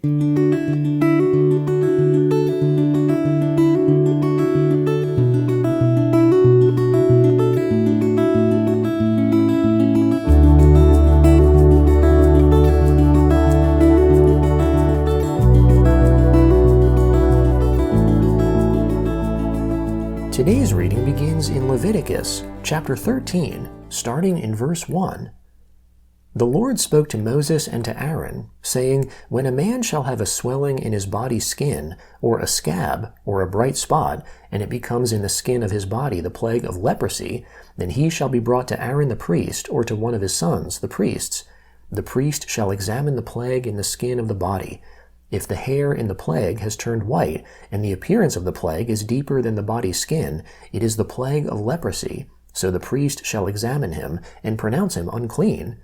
Today's reading begins in Leviticus, chapter 13, starting in verse 1. The Lord spoke to Moses and to Aaron, saying, When a man shall have a swelling in his body's skin, or a scab, or a bright spot, and it becomes in the skin of his body the plague of leprosy, then he shall be brought to Aaron the priest, or to one of his sons, the priests. The priest shall examine the plague in the skin of the body. If the hair in the plague has turned white, and the appearance of the plague is deeper than the body's skin, it is the plague of leprosy. So the priest shall examine him, and pronounce him unclean.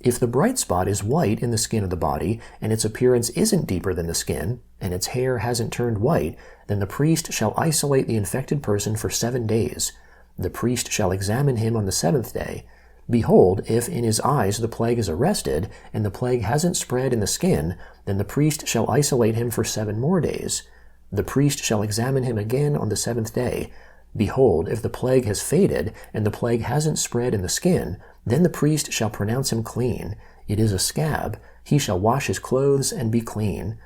If the bright spot is white in the skin of the body, and its appearance isn't deeper than the skin, and its hair hasn't turned white, then the priest shall isolate the infected person for 7 days. The priest shall examine him on the 7th day. Behold, if in his eyes the plague is arrested, and the plague hasn't spread in the skin, then the priest shall isolate him for 7 more days. The priest shall examine him again on the 7th day. Behold, if the plague has faded, and the plague hasn't spread in the skin, then the priest shall pronounce him clean. It is a scab. He shall wash his clothes and be clean.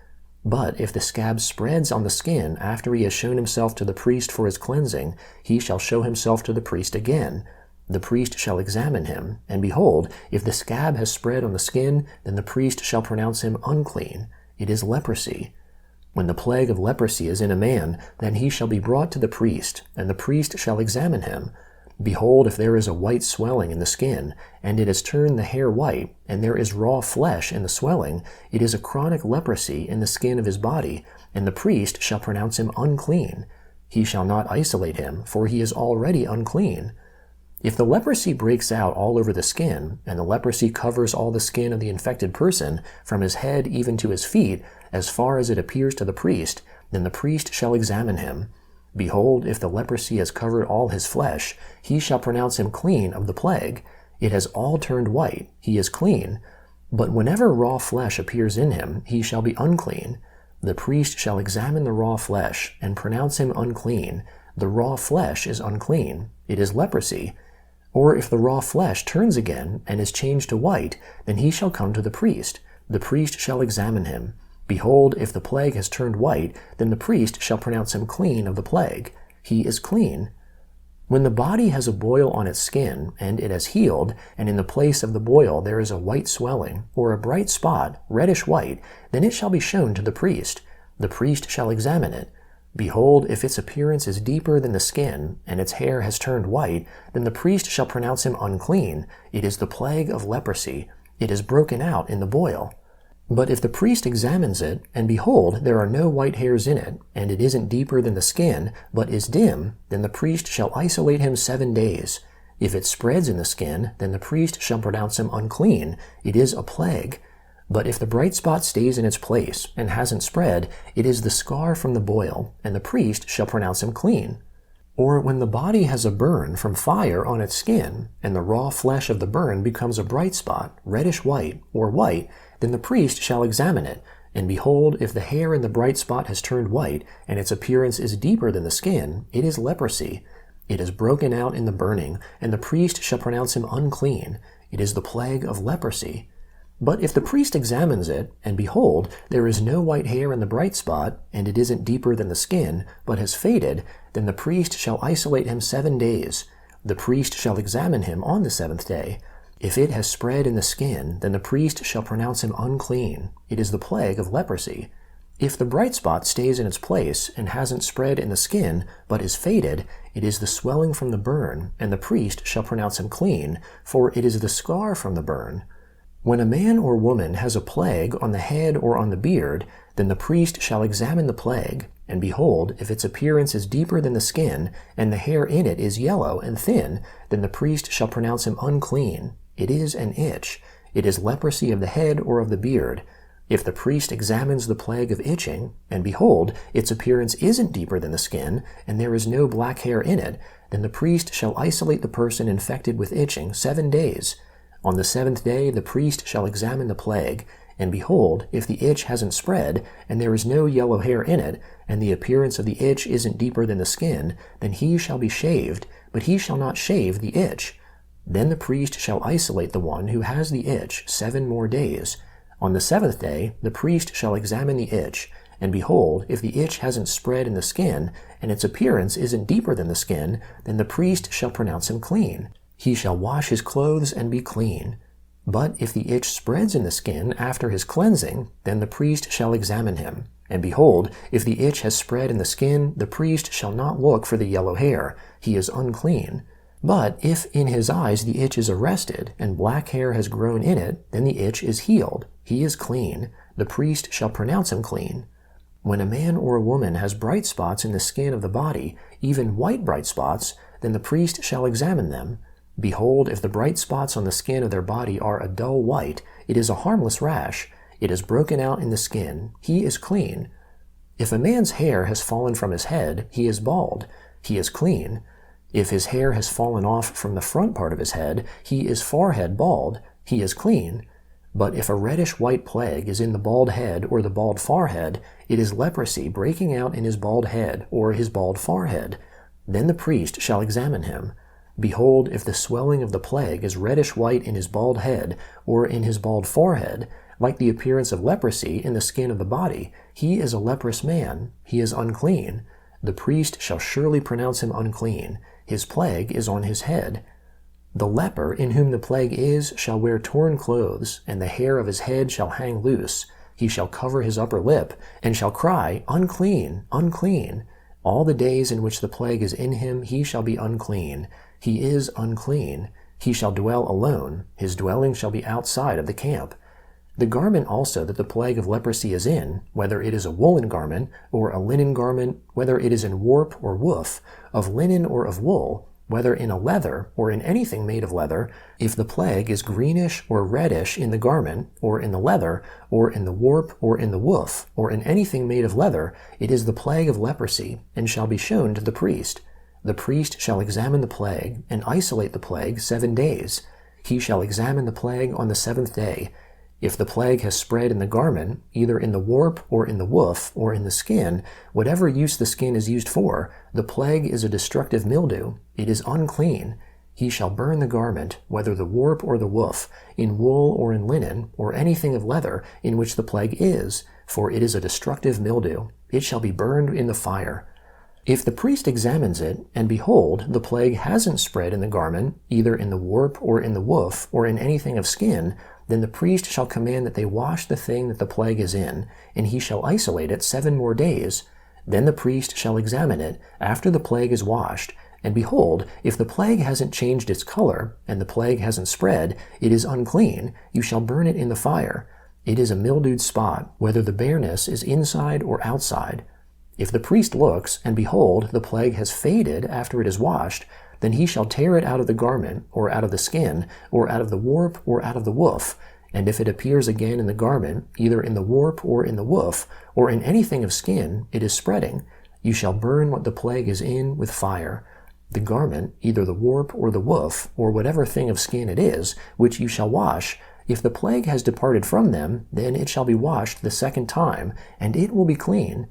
But if the scab spreads on the skin after he has shown himself to the priest for his cleansing, he shall show himself to the priest again. The priest shall examine him, and behold, if the scab has spread on the skin, then the priest shall pronounce him unclean. It is leprosy. When the plague of leprosy is in a man, then he shall be brought to the priest, and the priest shall examine him. Behold, if there is a white swelling in the skin, and it has turned the hair white, and there is raw flesh in the swelling, it is a chronic leprosy in the skin of his body, and the priest shall pronounce him unclean. He shall not isolate him, for he is already unclean. If the leprosy breaks out all over the skin, and the leprosy covers all the skin of the infected person, from his head even to his feet, as far as it appears to the priest, then the priest shall examine him. Behold, if the leprosy has covered all his flesh, he shall pronounce him clean of the plague. It has all turned white, he is clean. But whenever raw flesh appears in him, he shall be unclean. The priest shall examine the raw flesh, and pronounce him unclean. The raw flesh is unclean. It is leprosy. Or if the raw flesh turns again, and is changed to white, then he shall come to the priest. The priest shall examine him. Behold, if the plague has turned white, then the priest shall pronounce him clean of the plague. He is clean. When the body has a boil on its skin, and it has healed, and in the place of the boil there is a white swelling, or a bright spot, reddish white, then it shall be shown to the priest. The priest shall examine it. Behold, if its appearance is deeper than the skin, and its hair has turned white, then the priest shall pronounce him unclean. It is the plague of leprosy. It is broken out in the boil. But if the priest examines it, and behold, there are no white hairs in it, and it isn't deeper than the skin, but is dim, then the priest shall isolate him 7 days. If it spreads in the skin, then the priest shall pronounce him unclean. It is a plague. But if the bright spot stays in its place, and hasn't spread, it is the scar from the boil, and the priest shall pronounce him clean. Or when the body has a burn from fire on its skin, and the raw flesh of the burn becomes a bright spot, reddish white, or white, then the priest shall examine it, and behold, if the hair in the bright spot has turned white, and its appearance is deeper than the skin, it is leprosy. It is broken out in the burning, and the priest shall pronounce him unclean. It is the plague of leprosy. But if the priest examines it, and behold, there is no white hair in the bright spot, and it isn't deeper than the skin, but has faded, then the priest shall isolate him 7 days. The priest shall examine him on the 7th day. If it has spread in the skin, then the priest shall pronounce him unclean. It is the plague of leprosy. If the bright spot stays in its place, and hasn't spread in the skin, but is faded, it is the swelling from the burn, and the priest shall pronounce him clean, for it is the scar from the burn. When a man or woman has a plague on the head or on the beard, then the priest shall examine the plague, and behold, if its appearance is deeper than the skin, and the hair in it is yellow and thin, then the priest shall pronounce him unclean. It is an itch. It is leprosy of the head or of the beard. If the priest examines the plague of itching, and behold, its appearance isn't deeper than the skin, and there is no black hair in it, then the priest shall isolate the person infected with itching 7 days. On the 7th day the priest shall examine the plague. and behold, if the itch hasn't spread, and there is no yellow hair in it, and the appearance of the itch isn't deeper than the skin, then he shall be shaved, but he shall not shave the itch. Then the priest shall isolate the one who has the itch 7 more days. On the 7th day the priest shall examine the itch, and behold, if the itch hasn't spread in the skin, and its appearance isn't deeper than the skin, then the priest shall pronounce him clean. He shall wash his clothes and be clean. But if the itch spreads in the skin after his cleansing, then the priest shall examine him. And behold, if the itch has spread in the skin, the priest shall not look for the yellow hair. He is unclean. But if in his eyes the itch is arrested, and black hair has grown in it, then the itch is healed. He is clean. The priest shall pronounce him clean. When a man or a woman has bright spots in the skin of the body, even white bright spots, then the priest shall examine them. Behold, if the bright spots on the skin of their body are a dull white, it is a harmless rash. It is broken out in the skin. He is clean. If a man's hair has fallen from his head, he is bald. He is clean. If his hair has fallen off from the front part of his head, he is forehead bald. He is clean. But if a reddish-white plague is in the bald head or the bald forehead, it is leprosy breaking out in his bald head or his bald forehead. Then the priest shall examine him. Behold, if the swelling of the plague is reddish-white in his bald head or in his bald forehead, like the appearance of leprosy in the skin of the body, he is a leprous man. He is unclean. The priest shall surely pronounce him unclean. His plague is on his head. The leper in whom the plague is shall wear torn clothes, and the hair of his head shall hang loose. He shall cover his upper lip, and shall cry, Unclean, unclean. All the days in which the plague is in him he shall be unclean. He is unclean. He shall dwell alone. His dwelling shall be outside of the camp. The garment also that the plague of leprosy is in, whether it is a woolen garment or a linen garment, whether it is in warp or woof, of linen or of wool, whether in a leather or in anything made of leather, if the plague is greenish or reddish in the garment, or in the leather, or in the warp, or in the woof, or in anything made of leather, it is the plague of leprosy, and shall be shown to the priest. The priest shall examine the plague, and isolate the plague 7 days. He shall examine the plague on the 7th day. If the plague has spread in the garment, either in the warp, or in the woof, or in the skin, whatever use the skin is used for, the plague is a destructive mildew. It is unclean. He shall burn the garment, whether the warp or the woof, in wool or in linen, or anything of leather in which the plague is, for it is a destructive mildew. It shall be burned in the fire. If the priest examines it, and behold, the plague hasn't spread in the garment, either in the warp, or in the woof, or in anything of skin, then the priest shall command that they wash the thing that the plague is in, and he shall isolate it 7 more days. Then the priest shall examine it after the plague is washed, and behold, if the plague hasn't changed its color, and the plague hasn't spread, it is unclean. You shall burn it in the fire. It is a mildewed spot, whether the bareness is inside or outside. If the priest looks, and behold, the plague has faded after it is washed, then he shall tear it out of the garment, or out of the skin, or out of the warp, or out of the woof. And if it appears again in the garment, either in the warp, or in the woof, or in anything of skin, it is spreading. You shall burn what the plague is in with fire. The garment, either the warp, or the woof, or whatever thing of skin it is, which you shall wash, if the plague has departed from them, then it shall be washed the 2nd time, and it will be clean.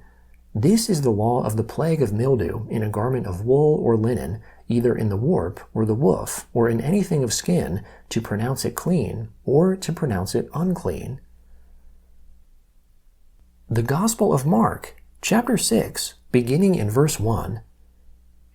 This is the law of the plague of mildew in a garment of wool or linen, either in the warp or the woof, or in anything of skin, to pronounce it clean, or to pronounce it unclean. The Gospel of Mark, chapter 6, beginning in verse 1.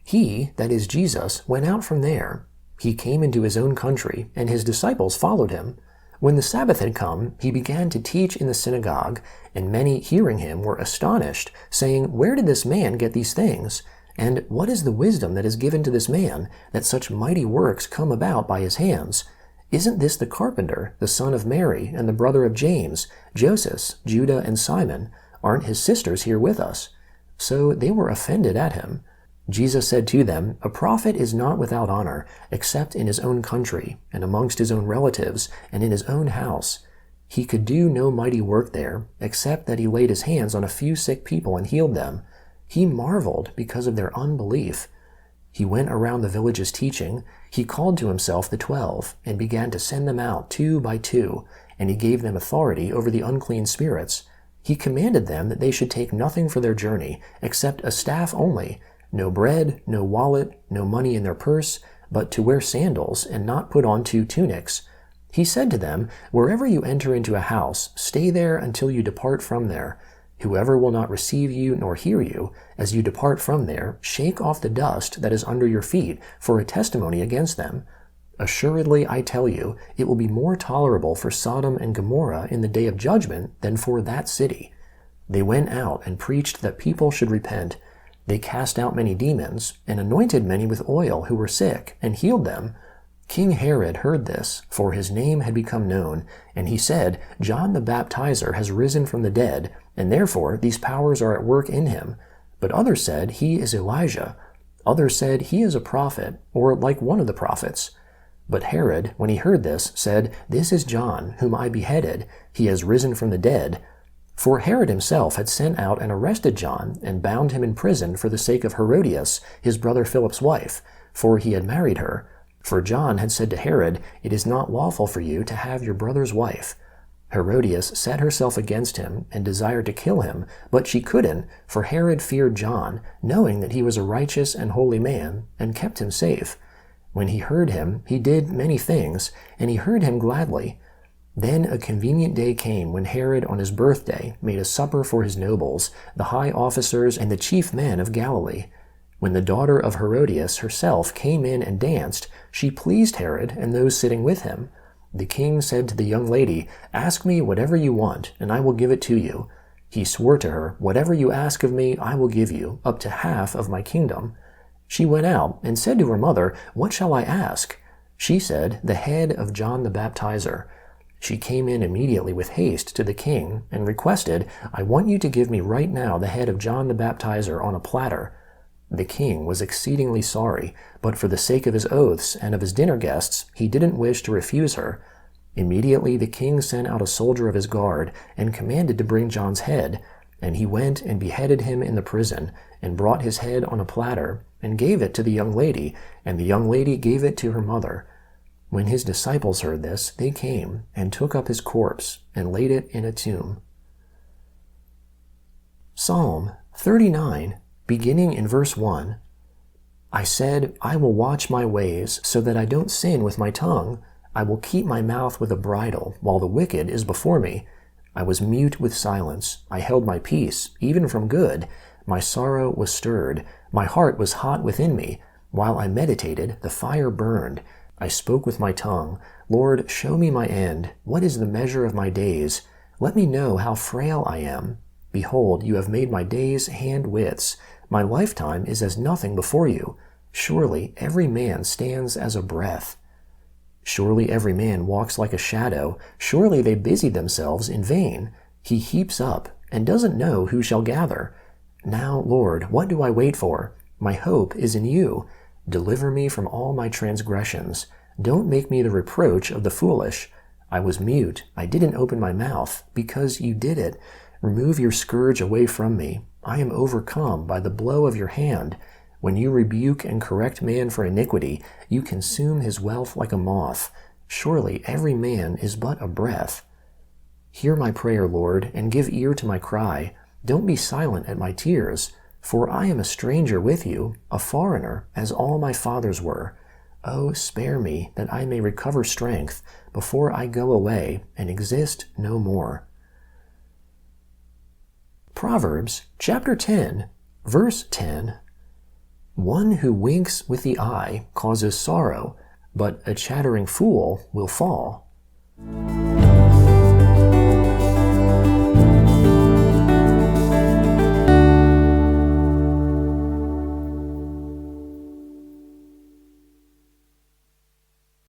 He, that is Jesus, went out from there. He came into his own country, and his disciples followed him. When the Sabbath had come, he began to teach in the synagogue, and many hearing him were astonished, saying, Where did this man get these things? And what is the wisdom that is given to this man, that such mighty works come about by his hands? Isn't this the carpenter, the son of Mary, and the brother of James, Joseph, Judah, and Simon? Aren't his sisters here with us? So they were offended at him. Jesus said to them, A prophet is not without honor, except in his own country, and amongst his own relatives, and in his own house. He could do no mighty work there, except that he laid his hands on a few sick people and healed them. He marveled because of their unbelief. He went around the villages teaching. He called to himself the 12, and began to send them out 2 by 2, and he gave them authority over the unclean spirits. He commanded them that they should take nothing for their journey, except a staff only, no bread, no wallet, no money in their purse, but to wear sandals and not put on 2 tunics. He said to them, "Wherever you enter into a house, stay there until you depart from there. Whoever will not receive you nor hear you, as you depart from there, shake off the dust that is under your feet for a testimony against them. Assuredly, I tell you, it will be more tolerable for Sodom and Gomorrah in the day of judgment than for that city." They went out and preached that people should repent. They cast out many demons, and anointed many with oil who were sick, and healed them. King Herod heard this, for his name had become known, and he said, "John the Baptizer has risen from the dead, and therefore these powers are at work in him." But others said, "He is Elijah." Others said, "He is a prophet, or like one of the prophets." But Herod, when he heard this, said, "This is John, whom I beheaded. He has risen from the dead." For Herod himself had sent out and arrested John, and bound him in prison for the sake of Herodias, his brother Philip's wife, for he had married her. For John had said to Herod, "It is not lawful for you to have your brother's wife." Herodias set herself against him, and desired to kill him, but she couldn't, for Herod feared John, knowing that he was a righteous and holy man, and kept him safe. When he heard him, he did many things, and he heard him gladly. Then a convenient day came when Herod on his birthday made a supper for his nobles, the high officers, and the chief men of Galilee. When the daughter of Herodias herself came in and danced, she pleased Herod and those sitting with him. The king said to the young lady, "Ask me whatever you want, and I will give it to you." He swore to her, "Whatever you ask of me, I will give you, up to half of my kingdom." She went out and said to her mother, "What shall I ask?" She said, "The head of John the Baptizer." She came in immediately with haste to the king and requested, "I want you to give me right now the head of John the Baptizer on a platter." The king was exceedingly sorry, but for the sake of his oaths and of his dinner guests, he didn't wish to refuse her. Immediately the king sent out a soldier of his guard and commanded to bring John's head, and he went and beheaded him in the prison, and brought his head on a platter, and gave it to the young lady, and the young lady gave it to her mother. When his disciples heard this, they came and took up his corpse and laid it in a tomb. Psalm 39, beginning in verse 1. I said, "I will watch my ways, so that I don't sin with my tongue. I will keep my mouth with a bridle, while the wicked is before me. I was mute with silence. I held my peace, even from good. My sorrow was stirred. My heart was hot within me. While I meditated, the fire burned. I spoke with my tongue. Lord, show me my end. What is the measure of my days? Let me know how frail I am. Behold, you have made my days hand-widths. My lifetime is as nothing before you. Surely every man stands as a breath. Surely every man walks like a shadow. Surely they busy themselves in vain. He heaps up and doesn't know who shall gather. Now, Lord, what do I wait for? My hope is in you. Deliver me from all my transgressions. Don't make me the reproach of the foolish. I was mute. I didn't open my mouth, because you did it. Remove your scourge away from me. I am overcome by the blow of your hand. When you rebuke and correct man for iniquity, you consume his wealth like a moth. Surely every man is but a breath. Hear my prayer, Lord, and give ear to my cry. Don't be silent at my tears, for I am a stranger with you, a foreigner, as all my fathers were. Oh, spare me, that I may recover strength, before I go away and exist no more. Proverbs chapter 10, verse 10. One who winks with the eye causes sorrow, but a chattering fool will fall.